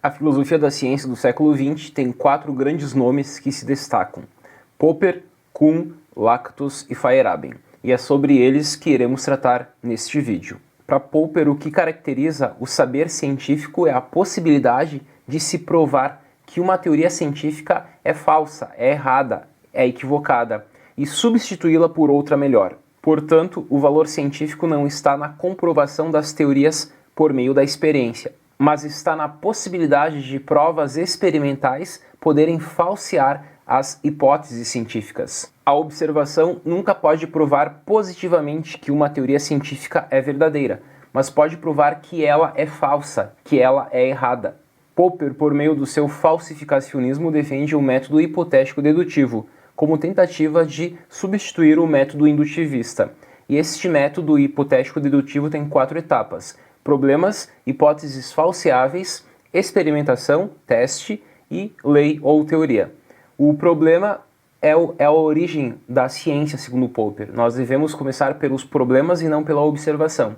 A filosofia da ciência do século XX tem 4 grandes nomes que se destacam: Popper, Kuhn, Lakatos e Feyerabend, e é sobre eles que iremos tratar neste vídeo. Para Popper, o que caracteriza o saber científico é a possibilidade de se provar que uma teoria científica é falsa, é errada, é equivocada, e substituí-la por outra melhor. Portanto, o valor científico não está na comprovação das teorias por meio da experiência, mas está na possibilidade de provas experimentais poderem falsear as hipóteses científicas. A observação nunca pode provar positivamente que uma teoria científica é verdadeira, mas pode provar que ela é falsa, que ela é errada. Popper, por meio do seu falsificacionismo, defende o método hipotético-dedutivo como tentativa de substituir o método indutivista. E este método hipotético-dedutivo tem 4 etapas: problemas, hipóteses falseáveis, experimentação, teste e lei ou teoria. O problema é a origem da ciência, segundo Popper. Nós devemos começar pelos problemas e não pela observação.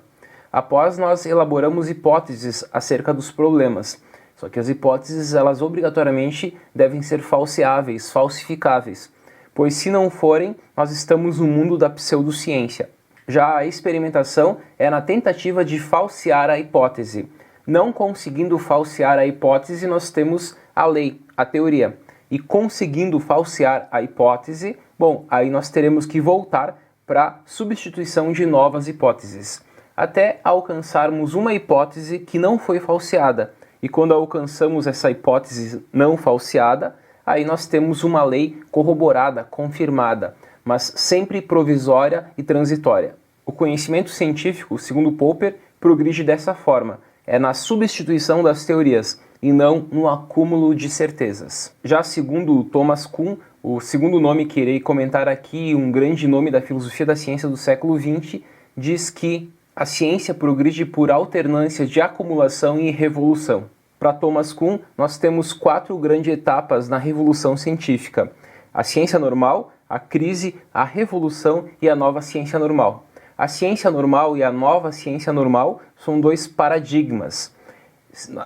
Após, nós elaboramos hipóteses acerca dos problemas. Só que as hipóteses, elas obrigatoriamente devem ser falseáveis, falsificáveis. Pois se não forem, nós estamos no mundo da pseudociência. Já a experimentação é na tentativa de falsear a hipótese. Não conseguindo falsear a hipótese, nós temos a lei, a teoria. E conseguindo falsear a hipótese, bom, aí nós teremos que voltar para a substituição de novas hipóteses, até alcançarmos uma hipótese que não foi falseada. E quando alcançamos essa hipótese não falseada, aí nós temos uma lei corroborada, confirmada, mas sempre provisória e transitória. O conhecimento científico, segundo Popper, progride dessa forma, é na substituição das teorias e não no acúmulo de certezas. Já segundo Thomas Kuhn, o segundo nome que irei comentar aqui, um grande nome da filosofia da ciência do século XX, diz que a ciência progride por alternância de acumulação e revolução. Para Thomas Kuhn, nós temos 4 grandes etapas na revolução científica: a ciência normal, a crise, a revolução e a nova ciência normal. A ciência normal e a nova ciência normal são 2 paradigmas.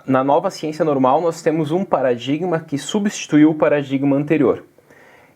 Na nova ciência normal, nós temos um paradigma que substituiu o paradigma anterior.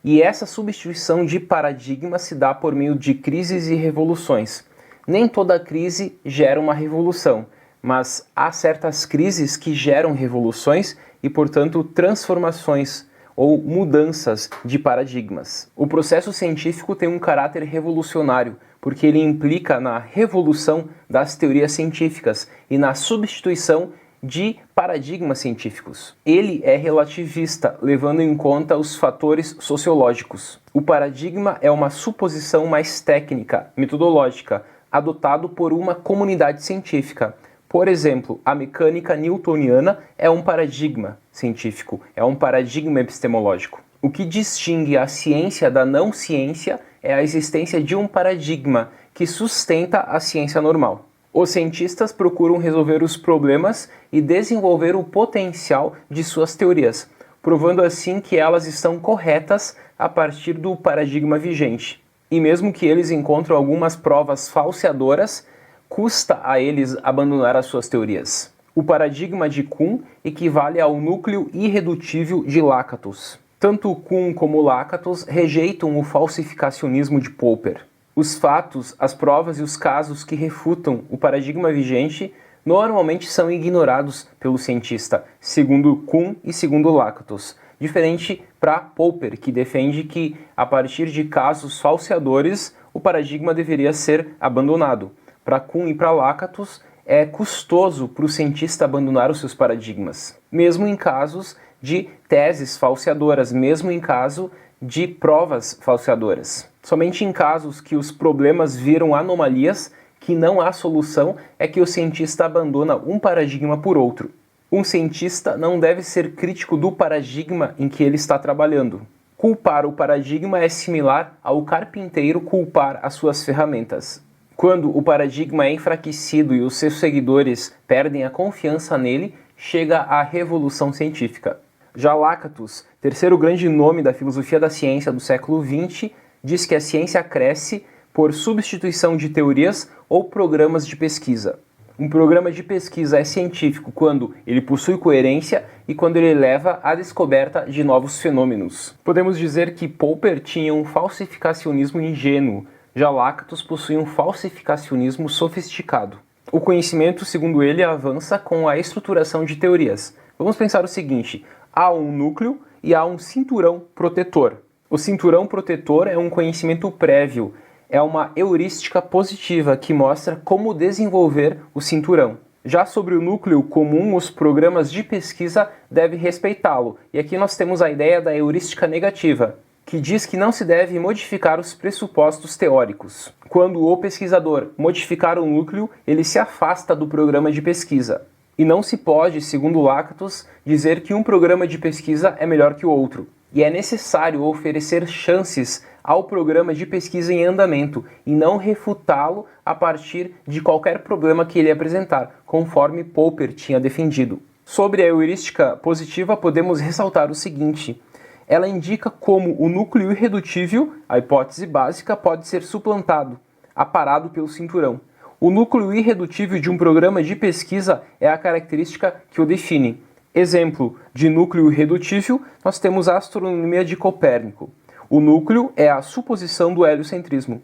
E essa substituição de paradigma se dá por meio de crises e revoluções. Nem toda crise gera uma revolução, mas há certas crises que geram revoluções e, portanto, transformações ou mudanças de paradigmas. O processo científico tem um caráter revolucionário, porque ele implica na revolução das teorias científicas e na substituição de paradigmas científicos. Ele é relativista, levando em conta os fatores sociológicos. O paradigma é uma suposição mais técnica, metodológica, adotado por uma comunidade científica. Por exemplo, a mecânica newtoniana é um paradigma científico, é um paradigma epistemológico. O que distingue a ciência da não ciência é a existência de um paradigma que sustenta a ciência normal. Os cientistas procuram resolver os problemas e desenvolver o potencial de suas teorias, provando assim que elas estão corretas a partir do paradigma vigente. E mesmo que eles encontrem algumas provas falseadoras, custa a eles abandonar as suas teorias. O paradigma de Kuhn equivale ao núcleo irredutível de Lakatos. Tanto Kuhn como Lakatos rejeitam o falsificacionismo de Popper. Os fatos, as provas e os casos que refutam o paradigma vigente normalmente são ignorados pelo cientista, segundo Kuhn e segundo Lakatos. Diferente para Popper, que defende que, a partir de casos falseadores, o paradigma deveria ser abandonado. Para Kuhn e para Lakatos, é custoso para o cientista abandonar os seus paradigmas, mesmo em casos de teses falseadoras, mesmo em caso de provas falseadoras. Somente em casos que os problemas viram anomalias, que não há solução, é que o cientista abandona um paradigma por outro. Um cientista não deve ser crítico do paradigma em que ele está trabalhando. Culpar o paradigma é similar ao carpinteiro culpar as suas ferramentas. Quando o paradigma é enfraquecido e os seus seguidores perdem a confiança nele, chega a revolução científica. Já Lakatos, terceiro grande nome da filosofia da ciência do século XX, diz que a ciência cresce por substituição de teorias ou programas de pesquisa. Um programa de pesquisa é científico quando ele possui coerência e quando ele leva à descoberta de novos fenômenos. Podemos dizer que Popper tinha um falsificacionismo ingênuo, já Lactus possui um falsificacionismo sofisticado. O conhecimento, segundo ele, avança com a estruturação de teorias. Vamos pensar o seguinte: há um núcleo e há um cinturão protetor. O cinturão protetor é um conhecimento prévio, é uma heurística positiva que mostra como desenvolver o cinturão. Já sobre o núcleo comum, os programas de pesquisa devem respeitá-lo. E aqui nós temos a ideia da heurística negativa, que diz que não se deve modificar os pressupostos teóricos. Quando o pesquisador modificar o núcleo, ele se afasta do programa de pesquisa. E não se pode, segundo Lactus, dizer que um programa de pesquisa é melhor que o outro. E é necessário oferecer chances ao programa de pesquisa em andamento e não refutá-lo a partir de qualquer problema que ele apresentar, conforme Popper tinha defendido. Sobre a heurística positiva, podemos ressaltar o seguinte: ela indica como o núcleo irredutível, a hipótese básica, pode ser suplantado, aparado pelo cinturão. O núcleo irredutível de um programa de pesquisa é a característica que o define. Exemplo de núcleo irredutível, nós temos a astronomia de Copérnico. O núcleo é a suposição do heliocentrismo.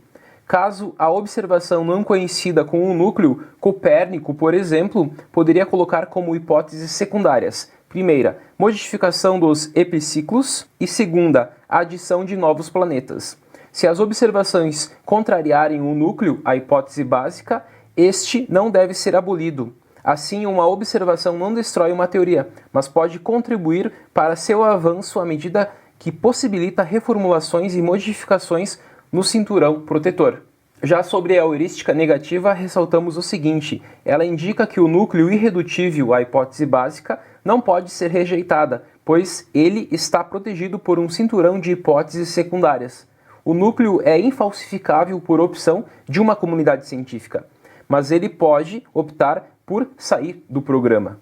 Caso a observação não coincida com o núcleo, Copérnico, por exemplo, poderia colocar como hipóteses secundárias: primeira, modificação dos epiciclos, e segunda, a adição de novos planetas. Se as observações contrariarem o núcleo, a hipótese básica, este não deve ser abolido. Assim, uma observação não destrói uma teoria, mas pode contribuir para seu avanço à medida que possibilita reformulações e modificações no cinturão protetor. Já sobre a heurística negativa, ressaltamos o seguinte: ela indica que o núcleo irredutível, a hipótese básica, não pode ser rejeitada, pois ele está protegido por um cinturão de hipóteses secundárias. O núcleo é infalsificável por opção de uma comunidade científica, mas ele pode optar por sair do programa.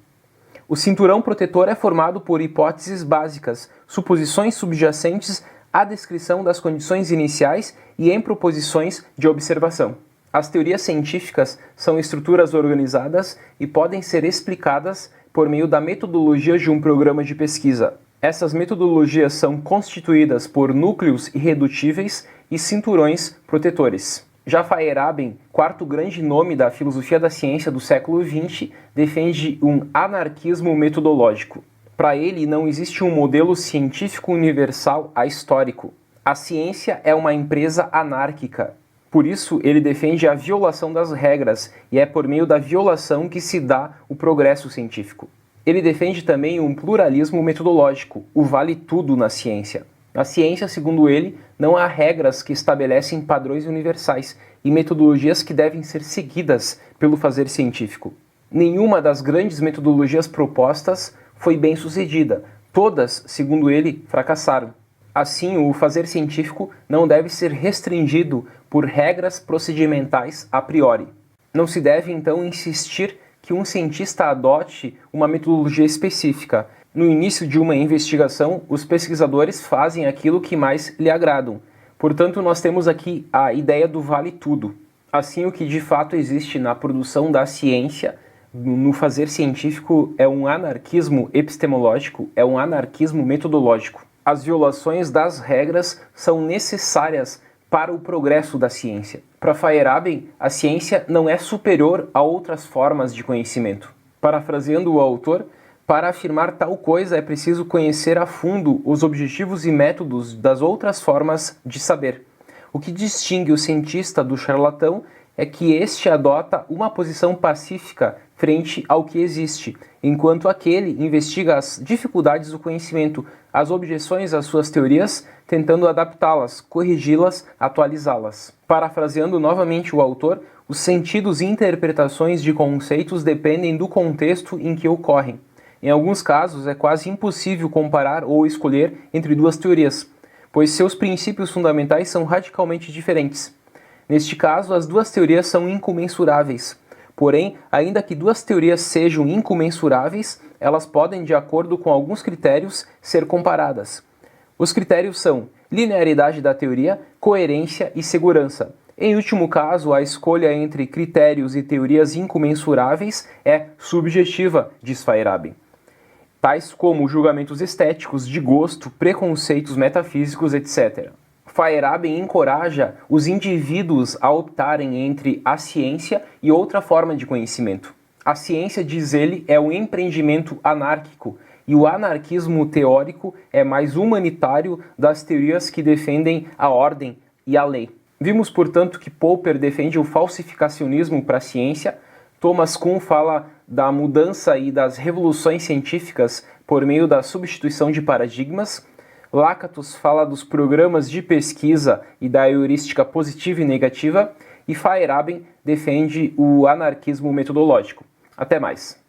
O cinturão protetor é formado por hipóteses básicas, suposições subjacentes à descrição das condições iniciais e em proposições de observação. As teorias científicas são estruturas organizadas e podem ser explicadas por meio da metodologia de um programa de pesquisa. Essas metodologias são constituídas por núcleos irredutíveis e cinturões protetores. Já Feyerabend, quarto grande nome da filosofia da ciência do século XX, defende um anarquismo metodológico. Para ele, não existe um modelo científico universal ahistórico. A ciência é uma empresa anárquica. Por isso, ele defende a violação das regras, e é por meio da violação que se dá o progresso científico. Ele defende também um pluralismo metodológico, o vale tudo na ciência. Na ciência, segundo ele, não há regras que estabelecem padrões universais e metodologias que devem ser seguidas pelo fazer científico. Nenhuma das grandes metodologias propostas foi bem sucedida. Todas, segundo ele, fracassaram. Assim, o fazer científico não deve ser restringido por regras procedimentais a priori. Não se deve, então, insistir que um cientista adote uma metodologia específica. No início de uma investigação, os pesquisadores fazem aquilo que mais lhe agradam. Portanto, nós temos aqui a ideia do vale tudo. Assim, o que de fato existe na produção da ciência, no fazer científico, é um anarquismo epistemológico, é um anarquismo metodológico. As violações das regras são necessárias para o progresso da ciência. Para Feyerabend, a ciência não é superior a outras formas de conhecimento. Parafraseando o autor, para afirmar tal coisa é preciso conhecer a fundo os objetivos e métodos das outras formas de saber. O que distingue o cientista do charlatão é que este adota uma posição pacífica frente ao que existe, enquanto aquele investiga as dificuldades do conhecimento, as objeções às suas teorias, tentando adaptá-las, corrigi-las, atualizá-las. Parafraseando novamente o autor, os sentidos e interpretações de conceitos dependem do contexto em que ocorrem. Em alguns casos, é quase impossível comparar ou escolher entre duas teorias, pois seus princípios fundamentais são radicalmente diferentes. Neste caso, as duas teorias são incomensuráveis. Porém, ainda que duas teorias sejam incomensuráveis, elas podem, de acordo com alguns critérios, ser comparadas. Os critérios são linearidade da teoria, coerência e segurança. Em último caso, a escolha entre critérios e teorias incomensuráveis é subjetiva, diz Feyerabend, tais como julgamentos estéticos, de gosto, preconceitos metafísicos, etc. Feyerabend encoraja os indivíduos a optarem entre a ciência e outra forma de conhecimento. A ciência, diz ele, é um empreendimento anárquico, e o anarquismo teórico é mais humanitário das teorias que defendem a ordem e a lei. Vimos, portanto, que Popper defende o falsificacionismo para a ciência, Thomas Kuhn fala da mudança e das revoluções científicas por meio da substituição de paradigmas, Lakatos fala dos programas de pesquisa e da heurística positiva e negativa, e Feyerabend defende o anarquismo metodológico. Até mais!